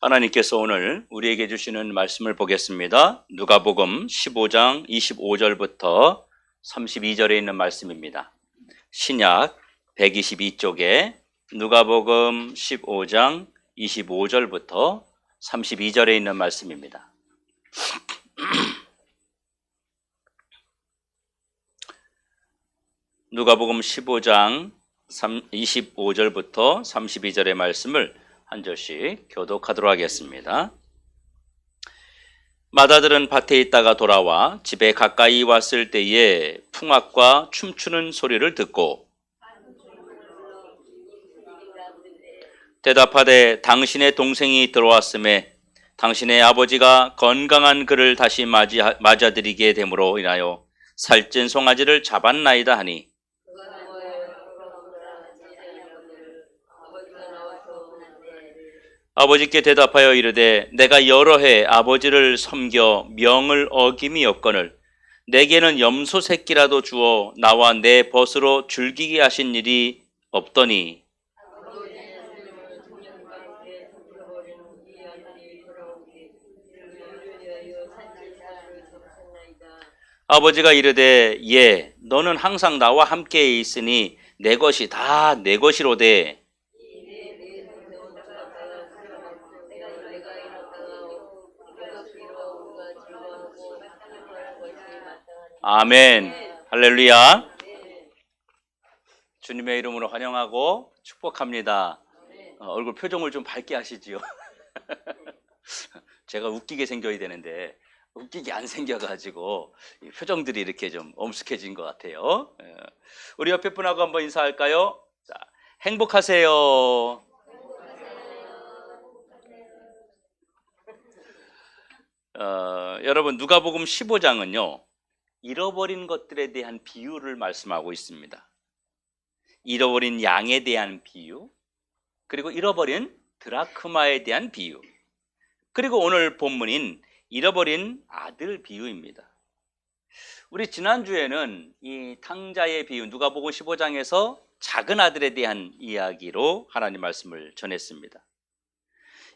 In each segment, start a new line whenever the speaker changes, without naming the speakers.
하나님께서 오늘 우리에게 주시는 말씀을 보겠습니다. 누가복음 15장 25절부터 32절에 있는 말씀입니다. 신약 122쪽에 누가복음 15장 25절부터 32절에 있는 말씀입니다. 누가복음 15장 25절부터 32절의 말씀을 한 절씩 교독하도록 하겠습니다. 마다들은 밭에 있다가 돌아와 집에 가까이 왔을 때에 풍악과 춤추는 소리를 듣고 대답하되 당신의 동생이 들어왔음에 당신의 아버지가 건강한 그를 다시 맞아들이게 됨으로 인하여 살찐 송아지를 잡았나이다 하니 아버지께 대답하여 이르되 내가 여러 해 아버지를 섬겨 명을 어김이 없거늘 내게는 염소 새끼라도 주어 나와 내 벗으로 즐기게 하신 일이 없더니 아버지가 이르되 예 너는 항상 나와 함께 있으니 내 것이 다 내 것이로되 아멘. 할렐루야. 주님의 이름으로 환영하고 축복합니다. 얼굴 표정을 좀 밝게 하시지요. 제가 웃기게 생겨야 되는데 웃기게 안 생겨가지고 표정들이 이렇게 좀 엄숙해진 것 같아요. 우리 옆에 분하고 한번 인사할까요? 자, 행복하세요. 여러분 누가복음 15장은요. 잃어버린 것들에 대한 비유를 말씀하고 있습니다. 잃어버린 양에 대한 비유, 그리고 잃어버린 드라크마에 대한 비유, 그리고 오늘 본문인 잃어버린 아들 비유입니다. 우리 지난주에는 이 탕자의 비유, 누가복음 15장에서 작은 아들에 대한 이야기로 하나님 말씀을 전했습니다.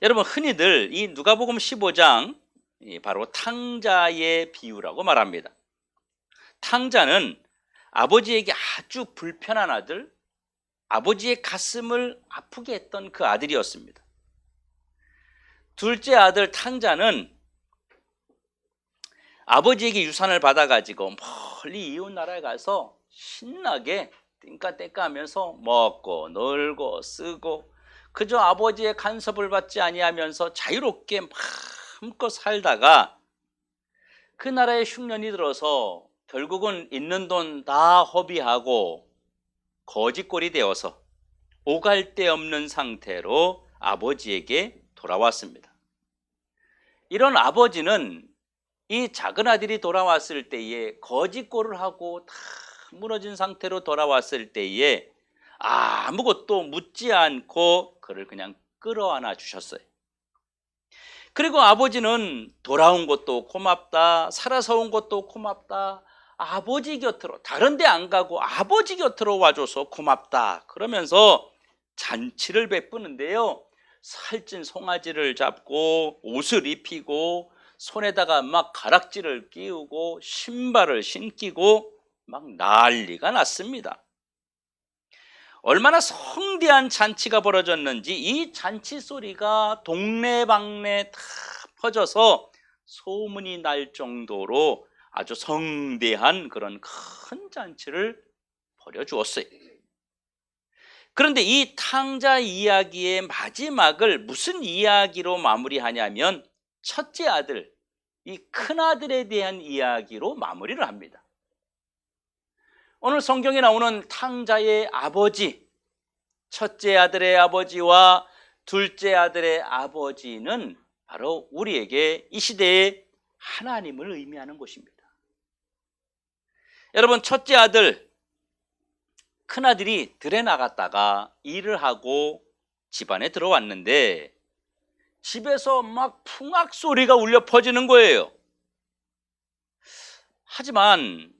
여러분 흔히들 이 누가복음 15장 바로 탕자의 비유라고 말합니다. 탕자는 아버지에게 아주 불편한 아들, 아버지의 가슴을 아프게 했던 그 아들이었습니다. 둘째 아들 탕자는 아버지에게 유산을 받아가지고 멀리 이웃 나라에 가서 신나게 띵까띵까 하면서 먹고 놀고 쓰고 그저 아버지의 간섭을 받지 아니하면서 자유롭게 마음껏 살다가 그 나라에 흉년이 들어서 결국은 있는 돈 다 허비하고 거지꼴이 되어서 오갈 데 없는 상태로 아버지에게 돌아왔습니다. 이런 아버지는 이 작은 아들이 돌아왔을 때에 거지꼴을 하고 다 무너진 상태로 돌아왔을 때에 아무것도 묻지 않고 그를 그냥 끌어안아 주셨어요. 그리고 아버지는 돌아온 것도 고맙다, 살아서 온 것도 고맙다, 아버지 곁으로 다른 데 안 가고 아버지 곁으로 와줘서 고맙다 그러면서 잔치를 베푸는데요. 살찐 송아지를 잡고 옷을 입히고 손에다가 막 가락지를 끼우고 신발을 신기고 막 난리가 났습니다. 얼마나 성대한 잔치가 벌어졌는지 이 잔치 소리가 동네방네 다 퍼져서 소문이 날 정도로 아주 성대한 그런 큰 잔치를 벌여주었어요. 그런데 이 탕자 이야기의 마지막을 무슨 이야기로 마무리하냐면 첫째 아들, 이 큰아들에 대한 이야기로 마무리를 합니다. 오늘 성경에 나오는 탕자의 아버지, 첫째 아들의 아버지와 둘째 아들의 아버지는 바로 우리에게 이 시대에 하나님을 의미하는 것입니다. 여러분 첫째 아들, 큰아들이 들에 나갔다가 일을 하고 집안에 들어왔는데 집에서 막 풍악 소리가 울려 퍼지는 거예요. 하지만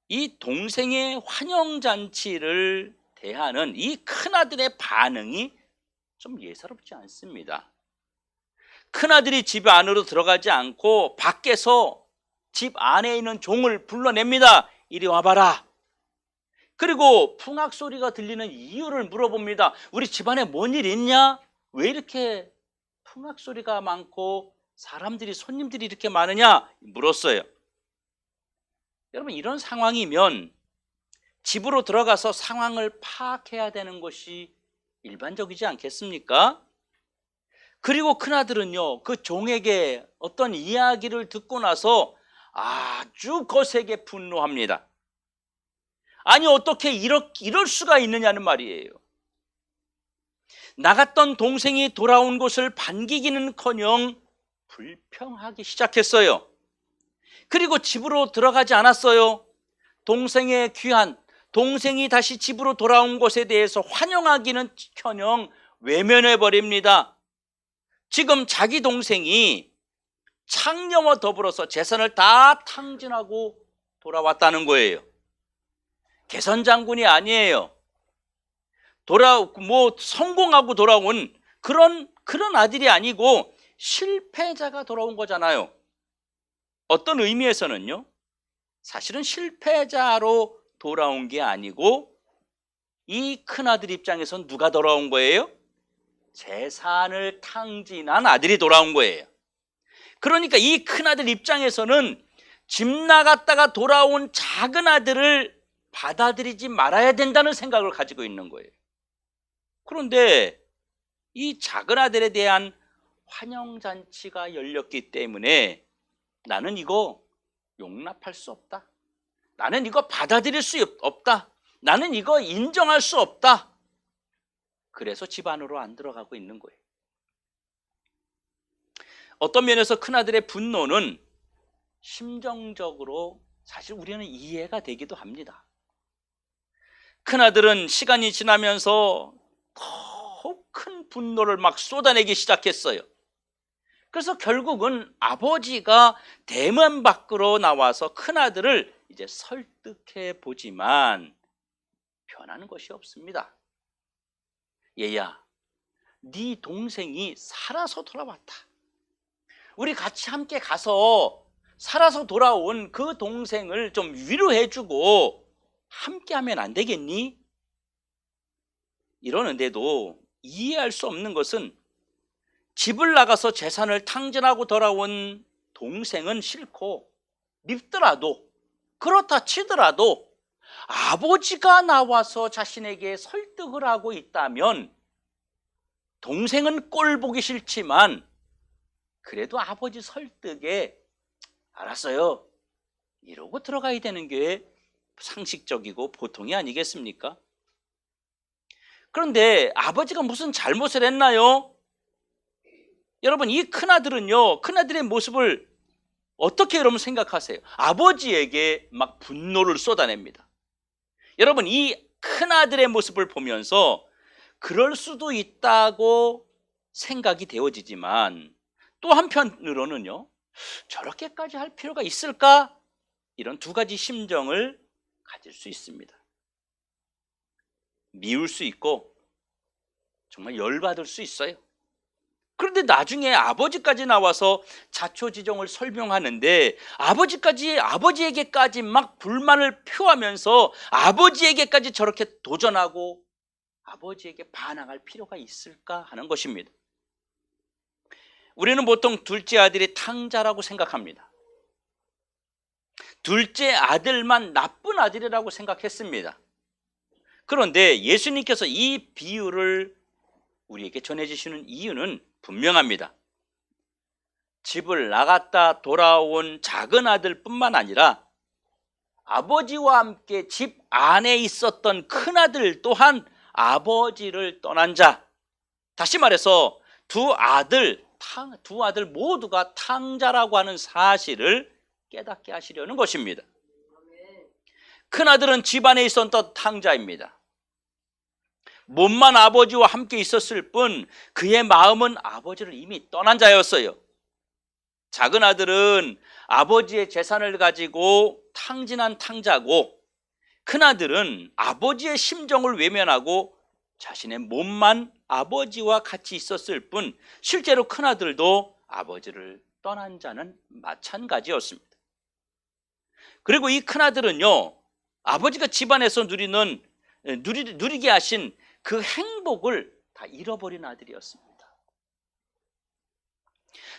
이 동생의 환영잔치를 대하는 이 큰아들의 반응이 좀 예사롭지 않습니다. 큰아들이 집 안으로 들어가지 않고 밖에서 집 안에 있는 종을 불러냅니다. 이리 와봐라. 그리고 풍악 소리가 들리는 이유를 물어봅니다. 우리 집안에 뭔 일 있냐? 왜 이렇게 풍악 소리가 많고 사람들이, 손님들이 이렇게 많으냐? 물었어요. 여러분, 이런 상황이면 집으로 들어가서 상황을 파악해야 되는 것이 일반적이지 않겠습니까? 그리고 큰아들은요, 그 종에게 어떤 이야기를 듣고 나서 아주 거세게 분노합니다. 아니, 어떻게 이럴 수가 있느냐는 말이에요. 나갔던 동생이 돌아온 것을 반기기는커녕 불평하기 시작했어요. 그리고 집으로 들어가지 않았어요. 동생의 귀한, 동생이 다시 집으로 돌아온 것에 대해서 환영하기는커녕 외면해버립니다. 지금 자기 동생이 창녀와 더불어서 재산을 다 탕진하고 돌아왔다는 거예요. 개선장군이 아니에요. 성공하고 돌아온 그런 아들이 아니고 실패자가 돌아온 거잖아요. 어떤 의미에서는요, 사실은 실패자로 돌아온 게 아니고 이 큰아들 입장에서는 누가 돌아온 거예요? 재산을 탕진한 아들이 돌아온 거예요. 그러니까 이 큰아들 입장에서는 집 나갔다가 돌아온 작은 아들을 받아들이지 말아야 된다는 생각을 가지고 있는 거예요. 그런데 이 작은 아들에 대한 환영잔치가 열렸기 때문에 나는 이거 용납할 수 없다. 나는 이거 받아들일 수 없다. 나는 이거 인정할 수 없다. 그래서 집 안으로 안 들어가고 있는 거예요. 어떤 면에서 큰아들의 분노는 심정적으로 사실 우리는 이해가 되기도 합니다. 큰아들은 시간이 지나면서 더욱 큰 분노를 막 쏟아내기 시작했어요. 그래서 결국은 아버지가 대문 밖으로 나와서 큰아들을 이제 설득해 보지만 변하는 것이 없습니다. 얘야, 네 동생이 살아서 돌아왔다. 우리 같이 함께 가서 살아서 돌아온 그 동생을 좀 위로해주고 함께 하면 안 되겠니? 이러는데도 이해할 수 없는 것은 집을 나가서 재산을 탕진하고 돌아온 동생은 싫고 밉더라도, 그렇다 치더라도 아버지가 나와서 자신에게 설득을 하고 있다면 동생은 꼴 보기 싫지만 그래도 아버지 설득에 알았어요, 이러고 들어가야 되는 게 상식적이고 보통이 아니겠습니까? 그런데 아버지가 무슨 잘못을 했나요? 여러분, 이 큰아들은요, 큰아들의 모습을 어떻게 여러분 생각하세요? 아버지에게 막 분노를 쏟아냅니다. 여러분, 이 큰아들의 모습을 보면서 그럴 수도 있다고 생각이 되어지지만 또 한편으로는요, 저렇게까지 할 필요가 있을까? 이런 두 가지 심정을 가질 수 있습니다. 미울 수 있고 정말 열받을 수 있어요. 그런데 나중에 아버지까지 나와서 자초지종을 설명하는데 아버지에게까지 막 불만을 표하면서 아버지에게까지 저렇게 도전하고 아버지에게 반항할 필요가 있을까 하는 것입니다. 우리는 보통 둘째 아들이 탕자라고 생각합니다. 둘째 아들만 나쁜 아들이라고 생각했습니다. 그런데 예수님께서 이 비유를 우리에게 전해주시는 이유는 분명합니다. 집을 나갔다 돌아온 작은 아들뿐만 아니라 아버지와 함께 집 안에 있었던 큰 아들 또한 아버지를 떠난 자, 다시 말해서 두 아들 모두가 탕자라고 하는 사실을 깨닫게 하시려는 것입니다. 큰 아들은 집 안에 있었던 탕자입니다. 몸만 아버지와 함께 있었을 뿐 그의 마음은 아버지를 이미 떠난 자였어요. 작은 아들은 아버지의 재산을 가지고 탕진한 탕자고, 큰 아들은 아버지의 심정을 외면하고 자신의 몸만 아버지와 같이 있었을 뿐 실제로 큰 아들도 아버지를 떠난 자는 마찬가지였습니다. 그리고 이 큰아들은요, 아버지가 집안에서 누리게 하신 그 행복을 다 잃어버린 아들이었습니다.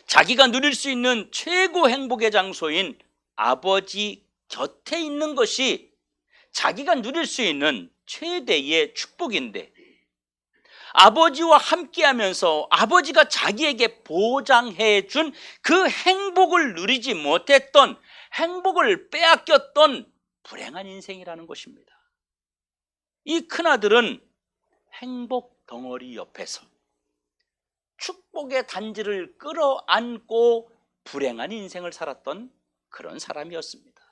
자기가 누릴 수 있는 최고 행복의 장소인 아버지 곁에 있는 것이 자기가 누릴 수 있는 최대의 축복인데, 아버지와 함께하면서 아버지가 자기에게 보장해 준 그 행복을 누리지 못했던, 행복을 빼앗겼던 불행한 인생이라는 것입니다. 이 큰아들은 행복 덩어리 옆에서 축복의 단지를 끌어안고 불행한 인생을 살았던 그런 사람이었습니다.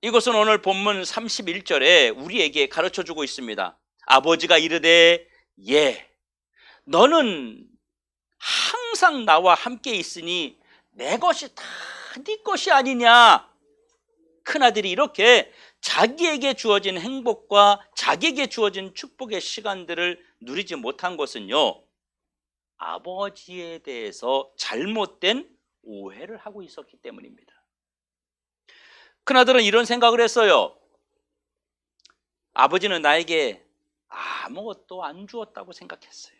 이것은 오늘 본문 31절에 우리에게 가르쳐주고 있습니다. 아버지가 이르되 예, 너는 항상 나와 함께 있으니 내 것이 다 네 것이 아니냐. 큰아들이 이렇게 자기에게 주어진 행복과 자기에게 주어진 축복의 시간들을 누리지 못한 것은요, 아버지에 대해서 잘못된 오해를 하고 있었기 때문입니다. 큰아들은 이런 생각을 했어요. 아버지는 나에게 아무것도 안 주었다고 생각했어요.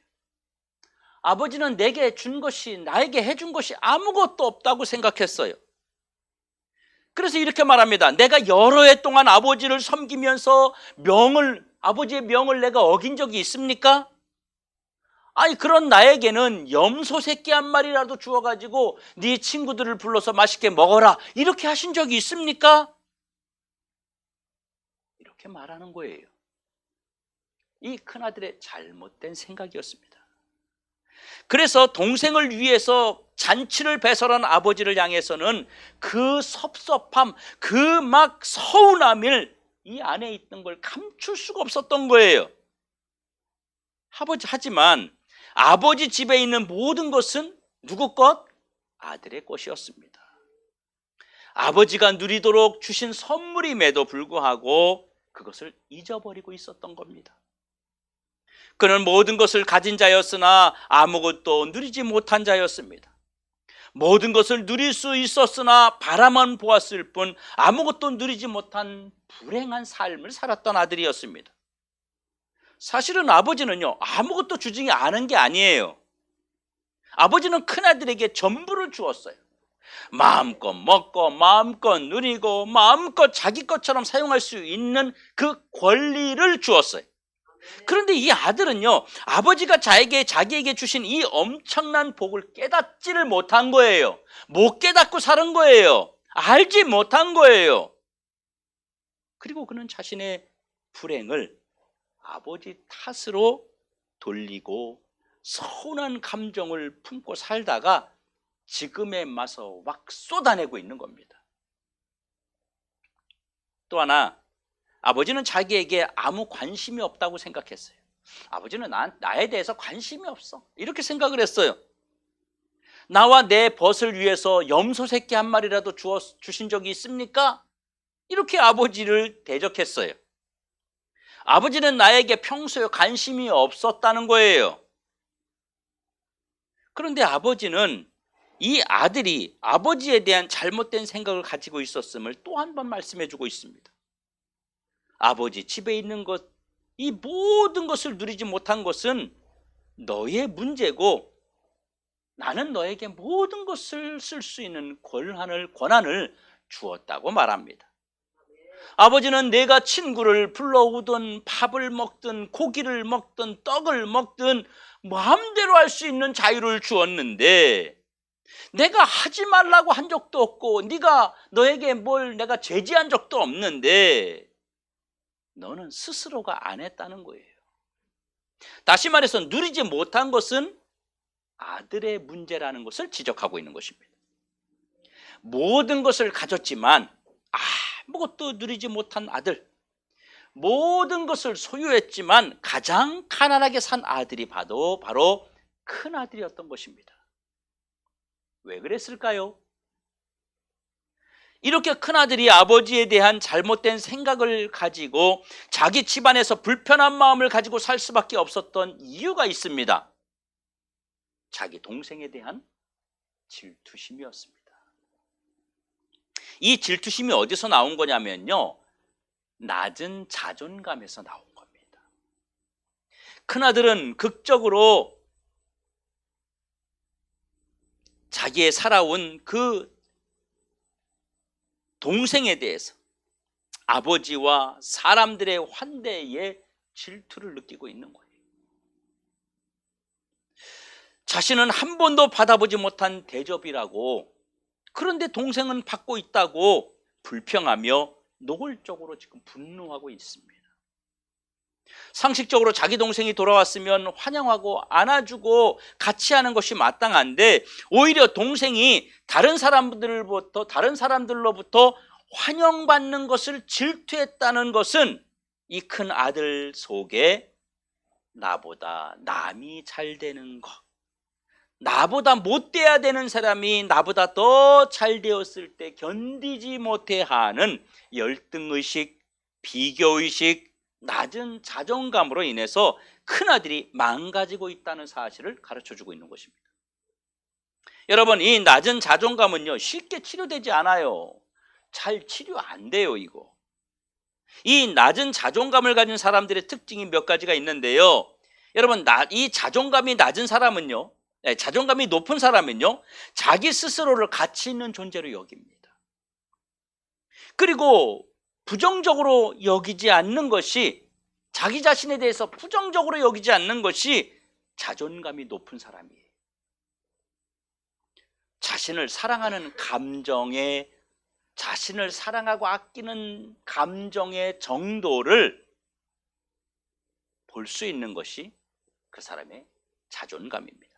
아버지는 내게 준 것이, 나에게 해준 것이 아무것도 없다고 생각했어요. 그래서 이렇게 말합니다. 내가 여러 해 동안 아버지를 섬기면서 아버지의 명을 내가 어긴 적이 있습니까? 아니, 그런 나에게는 염소 새끼 한 마리라도 주어가지고 네 친구들을 불러서 맛있게 먹어라, 이렇게 하신 적이 있습니까? 이렇게 말하는 거예요. 이 큰아들의 잘못된 생각이었습니다. 그래서 동생을 위해서 잔치를 배설한 아버지를 향해서는 그 섭섭함, 그 막 서운함을 이 안에 있던 걸 감출 수가 없었던 거예요. 하지만 아버지 집에 있는 모든 것은 누구 것? 아들의 것이었습니다. 아버지가 누리도록 주신 선물임에도 불구하고 그것을 잊어버리고 있었던 겁니다. 그는 모든 것을 가진 자였으나 아무것도 누리지 못한 자였습니다. 모든 것을 누릴 수 있었으나 바라만 보았을 뿐 아무것도 누리지 못한 불행한 삶을 살았던 아들이었습니다. 사실은 아버지는요, 아무것도 주지 않은 게 아니에요. 아버지는 큰아들에게 전부를 주었어요. 마음껏 먹고 마음껏 누리고 마음껏 자기 것처럼 사용할 수 있는 그 권리를 주었어요. 그런데 이 아들은요, 아버지가 자기에게 주신 이 엄청난 복을 깨닫지를 못한 거예요. 못 깨닫고 사는 거예요. 알지 못한 거예요. 그리고 그는 자신의 불행을 아버지 탓으로 돌리고 서운한 감정을 품고 살다가 지금의 맛을 막 쏟아내고 있는 겁니다. 또 하나, 아버지는 자기에게 아무 관심이 없다고 생각했어요. 아버지는 나에 대해서 관심이 없어, 이렇게 생각을 했어요. 나와 내 벗을 위해서 염소 새끼 한 마리라도 주신 적이 있습니까? 이렇게 아버지를 대적했어요. 아버지는 나에게 평소에 관심이 없었다는 거예요. 그런데 아버지는 이 아들이 아버지에 대한 잘못된 생각을 가지고 있었음을 또 한 번 말씀해 주고 있습니다. 아버지 집에 있는 것, 이 모든 것을 누리지 못한 것은 너의 문제고 나는 너에게 모든 것을 쓸 수 있는 권한을 주었다고 말합니다. 아버지는 내가 친구를 불러오든 밥을 먹든 고기를 먹든 떡을 먹든 마음대로 할 수 있는 자유를 주었는데, 내가 하지 말라고 한 적도 없고 너에게 뭘 내가 제지한 적도 없는데 너는 스스로가 안 했다는 거예요. 다시 말해서 누리지 못한 것은 아들의 문제라는 것을 지적하고 있는 것입니다. 모든 것을 가졌지만 아무것도 누리지 못한 아들, 모든 것을 소유했지만 가장 가난하게 산 아들이 바로 큰 아들이었던 것입니다. 왜 그랬을까요? 이렇게 큰아들이 아버지에 대한 잘못된 생각을 가지고 자기 집안에서 불편한 마음을 가지고 살 수밖에 없었던 이유가 있습니다. 자기 동생에 대한 질투심이었습니다. 이 질투심이 어디서 나온 거냐면요, 낮은 자존감에서 나온 겁니다. 큰아들은 극적으로 자기의 살아온 그 동생에 대해서 아버지와 사람들의 환대에 질투를 느끼고 있는 거예요. 자신은 한 번도 받아보지 못한 대접이라고, 그런데 동생은 받고 있다고 불평하며 노골적으로 지금 분노하고 있습니다. 상식적으로 자기 동생이 돌아왔으면 환영하고 안아주고 같이 하는 것이 마땅한데, 오히려 동생이 다른 사람들로부터 환영받는 것을 질투했다는 것은 이 큰 아들 속에 나보다 남이 잘 되는 것, 나보다 못 돼야 되는 사람이 나보다 더 잘 되었을 때 견디지 못해 하는 열등의식, 비교의식, 낮은 자존감으로 인해서 큰아들이 망가지고 있다는 사실을 가르쳐주고 있는 것입니다. 여러분, 이 낮은 자존감은요, 쉽게 치료되지 않아요. 잘 치료 안 돼요, 이거. 이 낮은 자존감을 가진 사람들의 특징이 몇 가지가 있는데요. 여러분, 이 자존감이 낮은 사람은요, 자존감이 높은 사람은요, 자기 스스로를 가치 있는 존재로 여깁니다. 그리고 부정적으로 여기지 않는 것이, 자기 자신에 대해서 부정적으로 여기지 않는 것이 자존감이 높은 사람이에요. 자신을 사랑하는 감정에, 자신을 사랑하고 아끼는 감정의 정도를 볼 수 있는 것이 그 사람의 자존감입니다.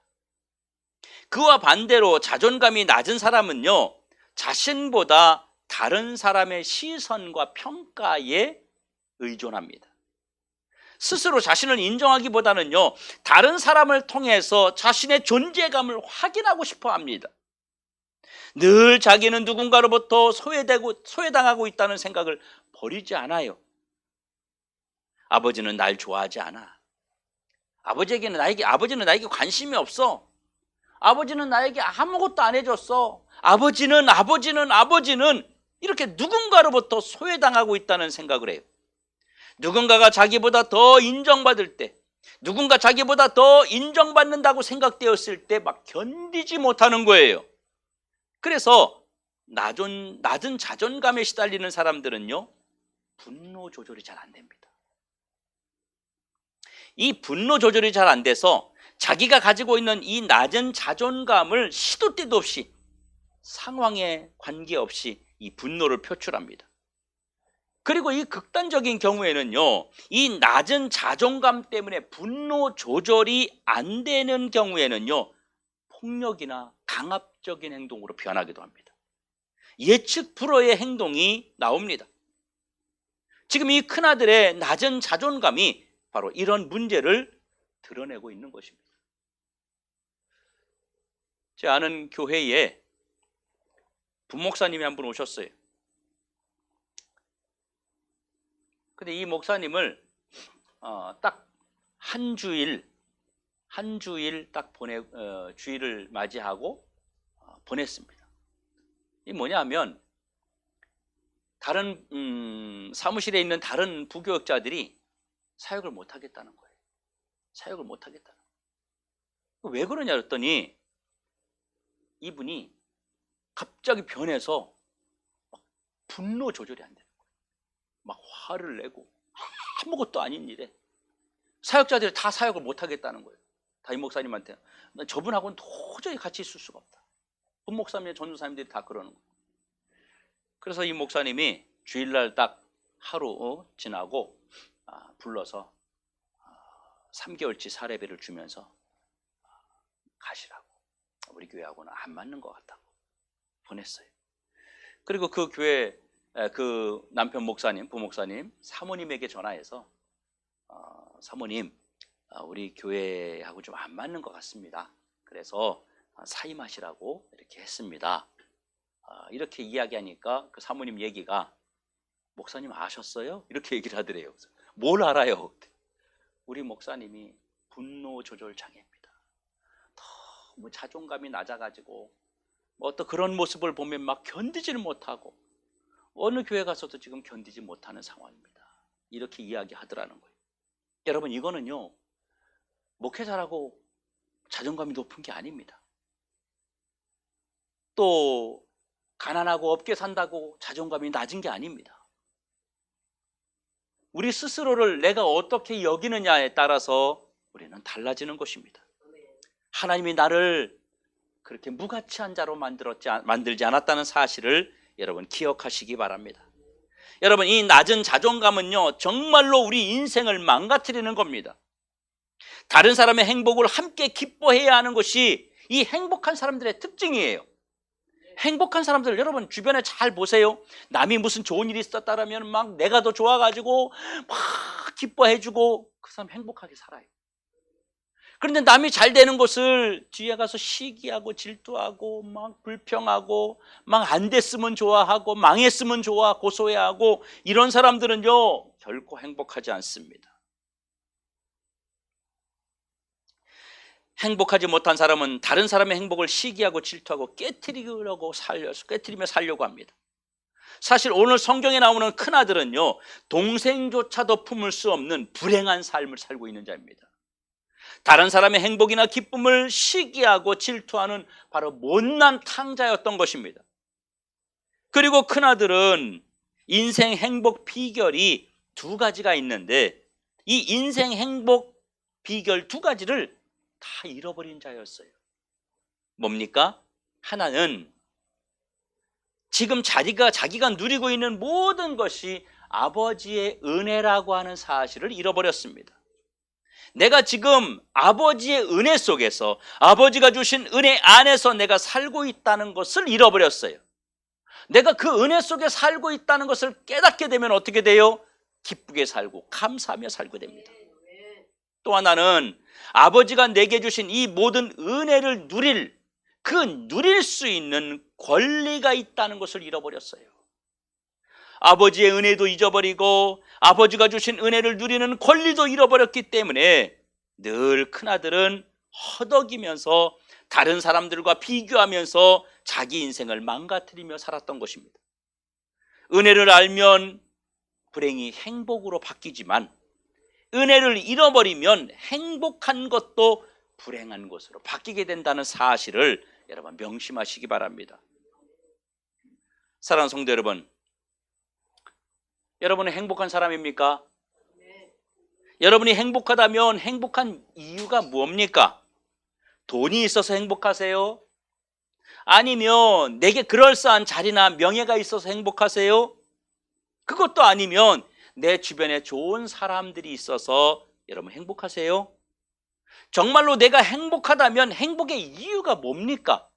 그와 반대로 자존감이 낮은 사람은요, 자신보다 다른 사람의 시선과 평가에 의존합니다. 스스로 자신을 인정하기보다는요, 다른 사람을 통해서 자신의 존재감을 확인하고 싶어 합니다. 늘 자기는 누군가로부터 소외당하고 있다는 생각을 버리지 않아요. 아버지는 날 좋아하지 않아. 아버지는 나에게 관심이 없어. 아버지는 나에게 아무것도 안 해줬어. 아버지는 이렇게 누군가로부터 소외당하고 있다는 생각을 해요. 누군가가 자기보다 더 인정받을 때, 누군가 자기보다 더 인정받는다고 생각되었을 때 막 견디지 못하는 거예요. 그래서 낮은 자존감에 시달리는 사람들은요, 분노 조절이 잘 안 됩니다. 이 분노 조절이 잘 안 돼서 자기가 가지고 있는 이 낮은 자존감을 시도 때도 없이, 상황에 관계없이 이 분노를 표출합니다. 그리고 이 극단적인 경우에는요, 이 낮은 자존감 때문에 분노 조절이 안 되는 경우에는요, 폭력이나 강압적인 행동으로 변하기도 합니다. 예측 불허의 행동이 나옵니다. 지금 이 큰아들의 낮은 자존감이 바로 이런 문제를 드러내고 있는 것입니다. 제 아는 교회에 부목사님이 한 분 오셨어요. 근데 이 목사님을 딱 한 주일 딱 주일을 맞이하고 보냈습니다. 이 뭐냐면, 다른 사무실에 있는 다른 부교역자들이 사역을 못 하겠다는 거예요. 사역을 못 하겠다는 거예요. 왜 그러냐 그랬더니 이분이 갑자기 변해서 막 분노 조절이 안 되는 거예요. 막 화를 내고 아무것도 아닌 일에 사역자들이 다 사역을 못 하겠다는 거예요. 다 이 목사님한테, 난 저분하고는 도저히 같이 있을 수가 없다. 본목사님의 전도사님들이 다 그러는 거예요. 그래서 이 목사님이 주일날 딱 하루 지나고 불러서 3개월치 사례비를 주면서 가시라고, 우리 교회하고는 안 맞는 것 같다고 보냈어요. 그리고 그 교회 그 남편 목사님, 부목사님 사모님에게 전화해서 사모님, 우리 교회하고 좀 안 맞는 것 같습니다. 그래서 사임하시라고 이렇게 했습니다. 이렇게 이야기하니까 그 사모님 얘기가, 목사님 아셨어요? 이렇게 얘기를 하더래요. 뭘 알아요? 우리 목사님이 분노 조절 장애입니다. 너무 자존감이 낮아가지고 뭐 어떤 그런 모습을 보면 막 견디지를 못하고 어느 교회 가서도 지금 견디지 못하는 상황입니다. 이렇게 이야기하더라는 거예요. 여러분, 이거는요, 목회자라고 자존감이 높은 게 아닙니다. 또 가난하고 없게 산다고 자존감이 낮은 게 아닙니다. 우리 스스로를 내가 어떻게 여기느냐에 따라서 우리는 달라지는 것입니다. 하나님이 나를 그렇게 무가치한 자로 만들지 않았다는 사실을 여러분 기억하시기 바랍니다. 여러분, 이 낮은 자존감은요, 정말로 우리 인생을 망가뜨리는 겁니다. 다른 사람의 행복을 함께 기뻐해야 하는 것이 이 행복한 사람들의 특징이에요. 행복한 사람들 여러분 주변에 잘 보세요. 남이 무슨 좋은 일이 있었다라면 막 내가 더 좋아가지고 막 기뻐해주고 그 사람 행복하게 살아요. 그런데 남이 잘 되는 것을 뒤에 가서 시기하고 질투하고 막 불평하고 막 안 됐으면 좋아하고 망했으면 좋아 고소해하고 이런 사람들은요 결코 행복하지 않습니다. 행복하지 못한 사람은 다른 사람의 행복을 시기하고 질투하고 깨트리며 살려고 합니다. 사실 오늘 성경에 나오는 큰아들은요 동생조차도 품을 수 없는 불행한 삶을 살고 있는 자입니다. 다른 사람의 행복이나 기쁨을 시기하고 질투하는 바로 못난 탕자였던 것입니다. 그리고 큰아들은 인생 행복 비결이 두 가지가 있는데 이 인생 행복 비결 두 가지를 다 잃어버린 자였어요. 뭡니까? 하나는 지금 자기가 누리고 있는 모든 것이 아버지의 은혜라고 하는 사실을 잃어버렸습니다. 내가 지금 아버지의 은혜 속에서 아버지가 주신 은혜 안에서 내가 살고 있다는 것을 잃어버렸어요. 내가 그 은혜 속에 살고 있다는 것을 깨닫게 되면 어떻게 돼요? 기쁘게 살고 감사하며 살게 됩니다. 또 하나는 아버지가 내게 주신 이 모든 은혜를 누릴 수 있는 권리가 있다는 것을 잃어버렸어요. 아버지의 은혜도 잊어버리고 아버지가 주신 은혜를 누리는 권리도 잃어버렸기 때문에 늘 큰아들은 허덕이면서 다른 사람들과 비교하면서 자기 인생을 망가뜨리며 살았던 것입니다. 은혜를 알면 불행이 행복으로 바뀌지만 은혜를 잃어버리면 행복한 것도 불행한 것으로 바뀌게 된다는 사실을 여러분 명심하시기 바랍니다. 사랑하는 성도 여러분, 여러분은 행복한 사람입니까? 네. 여러분이 행복하다면 행복한 이유가 뭡니까? 돈이 있어서 행복하세요? 아니면 내게 그럴싸한 자리나 명예가 있어서 행복하세요? 그것도 아니면 내 주변에 좋은 사람들이 있어서 여러분 행복하세요? 정말로 내가 행복하다면 행복의 이유가 뭡니까?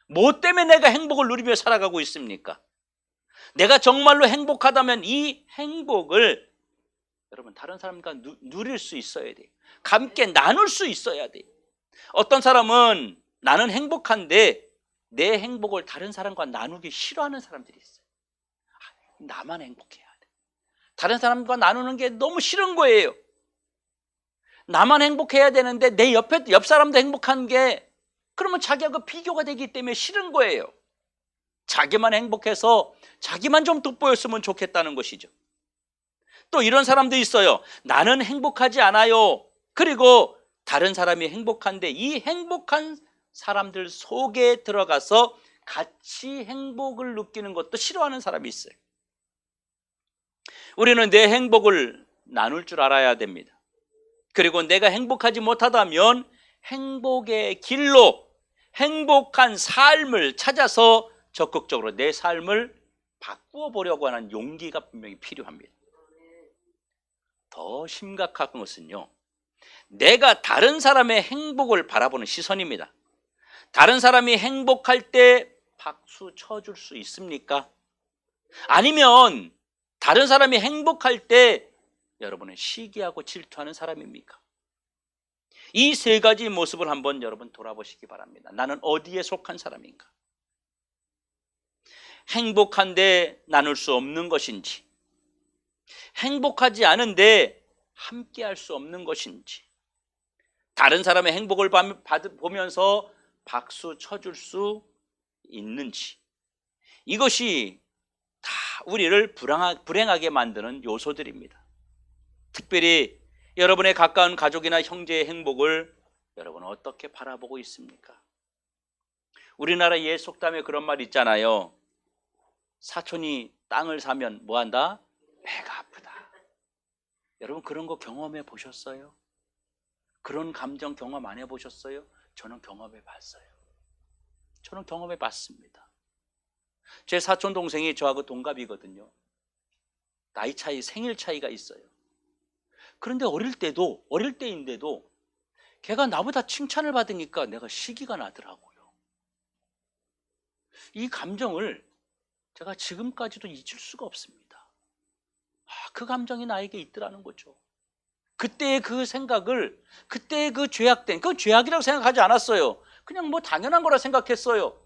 뭐 때문에 내가 행복을 누리며 살아가고 있습니까? 내가 정말로 행복하다면 이 행복을 여러분 다른 사람과 누릴 수 있어야 돼요. 함께 나눌 수 있어야 돼요. 어떤 사람은 나는 행복한데 내 행복을 다른 사람과 나누기 싫어하는 사람들이 있어요. 나만 행복해야 돼. 다른 사람과 나누는 게 너무 싫은 거예요. 나만 행복해야 되는데 내 옆 사람도 행복한 게 그러면 자기하고 비교가 되기 때문에 싫은 거예요. 자기만 행복해서 자기만 좀 돋보였으면 좋겠다는 것이죠. 또 이런 사람도 있어요. 나는 행복하지 않아요. 그리고 다른 사람이 행복한데 이 행복한 사람들 속에 들어가서 같이 행복을 느끼는 것도 싫어하는 사람이 있어요. 우리는 내 행복을 나눌 줄 알아야 됩니다. 그리고 내가 행복하지 못하다면 행복의 길로 행복한 삶을 찾아서 적극적으로 내 삶을 바꾸어 보려고 하는 용기가 분명히 필요합니다. 더 심각한 것은요, 내가 다른 사람의 행복을 바라보는 시선입니다. 다른 사람이 행복할 때 박수 쳐줄 수 있습니까? 아니면 다른 사람이 행복할 때 여러분은 시기하고 질투하는 사람입니까? 이 세 가지 모습을 한번 여러분 돌아보시기 바랍니다. 나는 어디에 속한 사람인가? 행복한데 나눌 수 없는 것인지, 행복하지 않은데 함께 할 수 없는 것인지, 다른 사람의 행복을 보면서 박수 쳐줄 수 있는지, 이것이 다 우리를 불행하게 만드는 요소들입니다. 특별히 여러분의 가까운 가족이나 형제의 행복을 여러분은 어떻게 바라보고 있습니까? 우리나라 옛 속담에 그런 말 있잖아요. 사촌이 땅을 사면 뭐한다? 배가 아프다. 여러분 그런 거 경험해 보셨어요? 그런 감정 경험 안 해보셨어요? 저는 경험해 봤어요. 저는 경험해 봤습니다. 제 사촌 동생이 저하고 동갑이거든요. 나이 차이, 생일 차이가 있어요. 그런데 어릴 때인데도 걔가 나보다 칭찬을 받으니까 내가 시기가 나더라고요. 이 감정을 제가 지금까지도 잊을 수가 없습니다. 그 감정이 나에게 있더라는 거죠. 그때의 그 생각을, 그때의 그 그건 죄악이라고 생각하지 않았어요. 그냥 뭐 당연한 거라 생각했어요.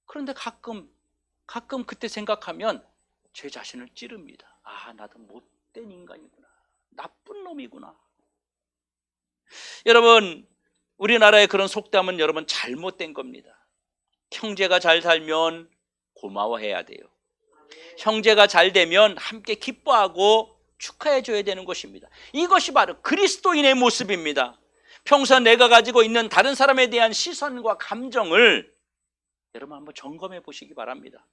그런데 가끔 그때 생각하면 제 자신을 찌릅니다. 나도 못된 인간이구나. 나쁜 놈이구나. 여러분, 우리나라의 그런 속담은 여러분 잘못된 겁니다. 형제가 잘 살면 고마워해야 돼요. 형제가 잘 되면 함께 기뻐하고 축하해 줘야 되는 것입니다. 이것이 바로 그리스도인의 모습입니다. 평소 내가 가지고 있는 다른 사람에 대한 시선과 감정을 여러분 한번 점검해 보시기 바랍니다.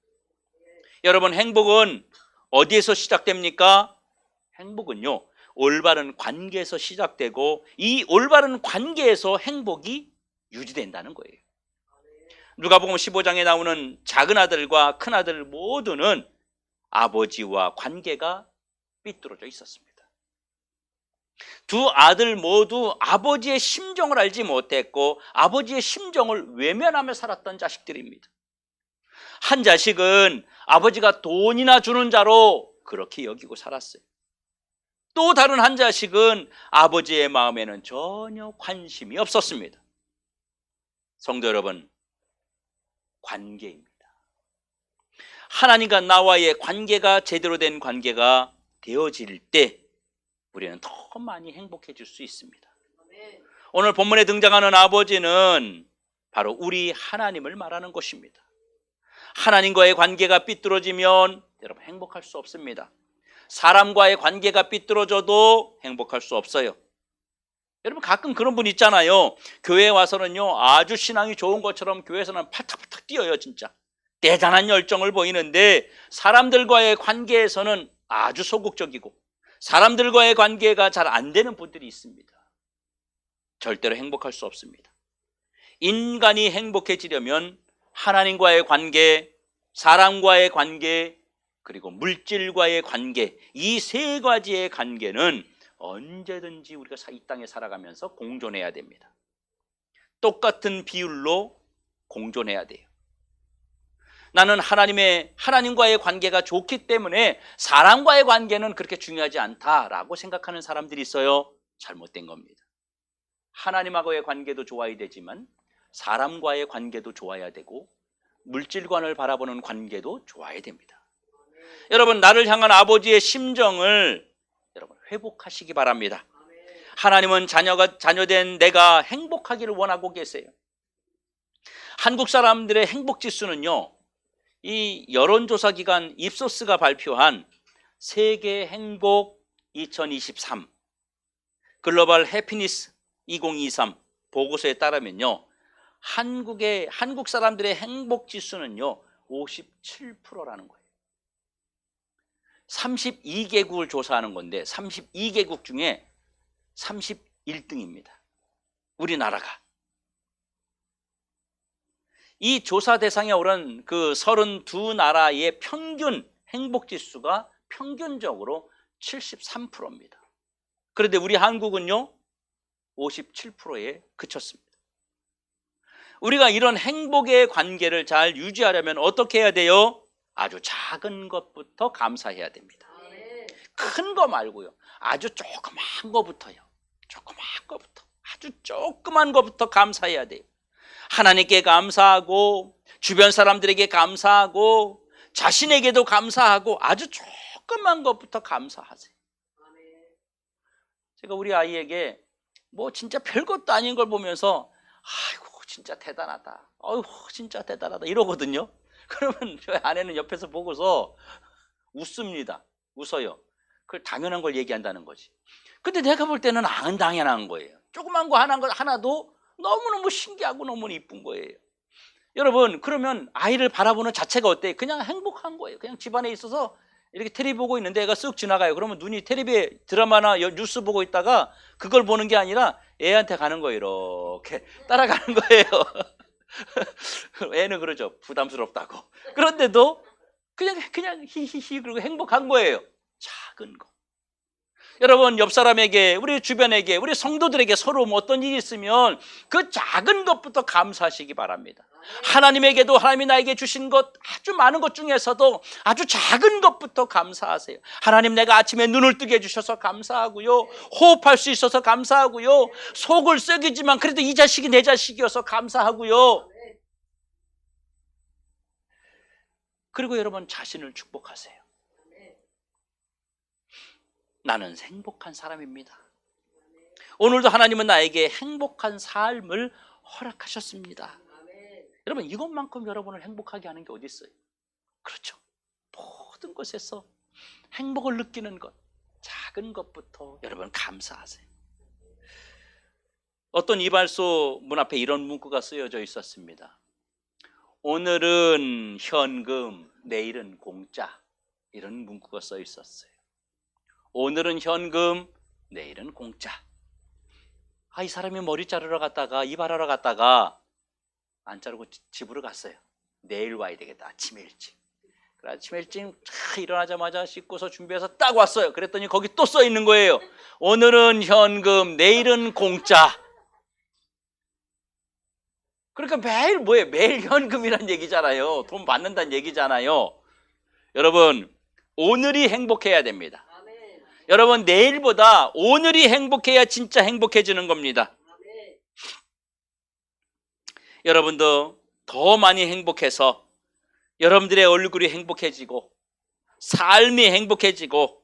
여러분 행복은 어디에서 시작됩니까? 행복은요, 올바른 관계에서 시작되고 이 올바른 관계에서 행복이 유지된다는 거예요. 누가복음 15장에 나오는 작은 아들과 큰 아들 모두는 아버지와 관계가 삐뚤어져 있었습니다. 두 아들 모두 아버지의 심정을 알지 못했고 아버지의 심정을 외면하며 살았던 자식들입니다. 한 자식은 아버지가 돈이나 주는 자로 그렇게 여기고 살았어요. 또 다른 한 자식은 아버지의 마음에는 전혀 관심이 없었습니다. 성도 여러분, 관계입니다. 하나님과 나와의 관계가 제대로 된 관계가 되어질 때 우리는 더 많이 행복해질 수 있습니다. 오늘 본문에 등장하는 아버지는 바로 우리 하나님을 말하는 것입니다. 하나님과의 관계가 삐뚤어지면 여러분 행복할 수 없습니다. 사람과의 관계가 삐뚤어져도 행복할 수 없어요. 여러분 가끔 그런 분 있잖아요. 교회에 와서는요 아주 신앙이 좋은 것처럼 교회에서는 팔딱팔딱 뛰어요. 진짜 대단한 열정을 보이는데 사람들과의 관계에서는 아주 소극적이고 사람들과의 관계가 잘 안 되는 분들이 있습니다. 절대로 행복할 수 없습니다. 인간이 행복해지려면 하나님과의 관계, 사람과의 관계, 그리고 물질과의 관계, 이 세 가지의 관계는 언제든지 우리가 이 땅에 살아가면서 공존해야 됩니다. 똑같은 비율로 공존해야 돼요. 나는 하나님과의 관계가 좋기 때문에 사람과의 관계는 그렇게 중요하지 않다라고 생각하는 사람들이 있어요. 잘못된 겁니다. 하나님하고의 관계도 좋아야 되지만 사람과의 관계도 좋아야 되고 물질관을 바라보는 관계도 좋아야 됩니다. 여러분 나를 향한 아버지의 심정을 여러분 회복하시기 바랍니다. 하나님은 자녀된 내가 행복하기를 원하고 계세요. 한국 사람들의 행복 지수는요, 이 여론조사 기관 입소스가 발표한 세계 행복 2023 글로벌 해피니스 2023 보고서에 따르면요, 한국 사람들의 행복 지수는요 57%라는 거예요. 32개국을 조사하는 건데 32개국 중에 31등입니다. 우리나라가. 이 조사 대상에 오른 그 32나라의 평균 행복 지수가 평균적으로 73%입니다. 그런데 우리 한국은요 57%에 그쳤습니다. 우리가 이런 행복의 관계를 잘 유지하려면 어떻게 해야 돼요? 아주 작은 것부터 감사해야 됩니다. 큰 거 말고요. 아주 조그만 거부터요. 조그만 거부터. 아주 조그만 거부터 감사해야 돼요. 하나님께 감사하고 주변 사람들에게 감사하고 자신에게도 감사하고 아주 조그만 것부터 감사하세요. 제가 우리 아이에게 뭐 진짜 별것도 아닌 걸 보면서 아이고 진짜 대단하다. 어휴, 진짜 대단하다. 이러거든요. 그러면 저희 아내는 옆에서 보고서 웃습니다. 웃어요. 그걸 당연한 걸 얘기한다는 거지. 근데 내가 볼 때는 안 당연한 거예요. 조그만 거 하나도 너무너무 신기하고 너무 이쁜 거예요. 여러분, 그러면 아이를 바라보는 자체가 어때요? 그냥 행복한 거예요. 그냥 집안에 있어서 이렇게 텔레비 보고 있는데 애가 쓱 지나가요. 그러면 눈이 텔레비에 드라마나 뉴스 보고 있다가 그걸 보는 게 아니라 애한테 가는 거예요. 이렇게 따라가는 거예요. 애는 그러죠. 부담스럽다고. 그런데도 그냥 히히히 그리고 행복한 거예요. 작은 거. 여러분, 옆 사람에게, 우리 주변에게, 우리 성도들에게 서로 뭐 어떤 일이 있으면 그 작은 것부터 감사하시기 바랍니다. 하나님에게도 하나님이 나에게 주신 것 아주 많은 것 중에서도 아주 작은 것부터 감사하세요. 하나님, 내가 아침에 눈을 뜨게 해주셔서 감사하고요, 호흡할 수 있어서 감사하고요, 속을 썩이지만 그래도 이 자식이 내 자식이어서 감사하고요. 그리고 여러분, 자신을 축복하세요. 나는 행복한 사람입니다. 오늘도 하나님은 나에게 행복한 삶을 허락하셨습니다. 여러분, 이것만큼 여러분을 행복하게 하는 게 어디 있어요? 그렇죠. 모든 것에서 행복을 느끼는 것, 작은 것부터 여러분 감사하세요. 어떤 이발소 문 앞에 이런 문구가 쓰여져 있었습니다. 오늘은 현금, 내일은 공짜. 이런 문구가 써 있었어요. 오늘은 현금, 내일은 공짜. 이 사람이 머리 자르러 갔다가 이발하러 갔다가 안 자르고 집으로 갔어요. 내일 와야 되겠다. 아침에 일찍. 그래, 아침에 일찍 일어나자마자 씻고서 준비해서 딱 왔어요. 그랬더니 거기 또 써 있는 거예요. 오늘은 현금, 내일은 공짜. 그러니까 매일 뭐예요? 매일 현금이란 얘기잖아요. 돈 받는다는 얘기잖아요. 여러분, 오늘이 행복해야 됩니다. 여러분, 내일보다 오늘이 행복해야 진짜 행복해지는 겁니다. 여러분도 더 많이 행복해서 여러분들의 얼굴이 행복해지고 삶이 행복해지고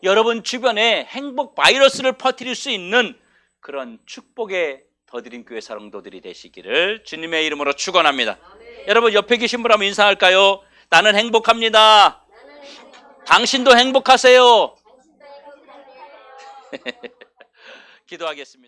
여러분 주변에 행복 바이러스를 퍼뜨릴 수 있는 그런 축복의 더드림 교회 사랑도들이 되시기를 주님의 이름으로 축원합니다. 여러분, 옆에 계신 분 한번 인사할까요? 나는 행복합니다. 당신도 행복하세요. 기도하겠습니다.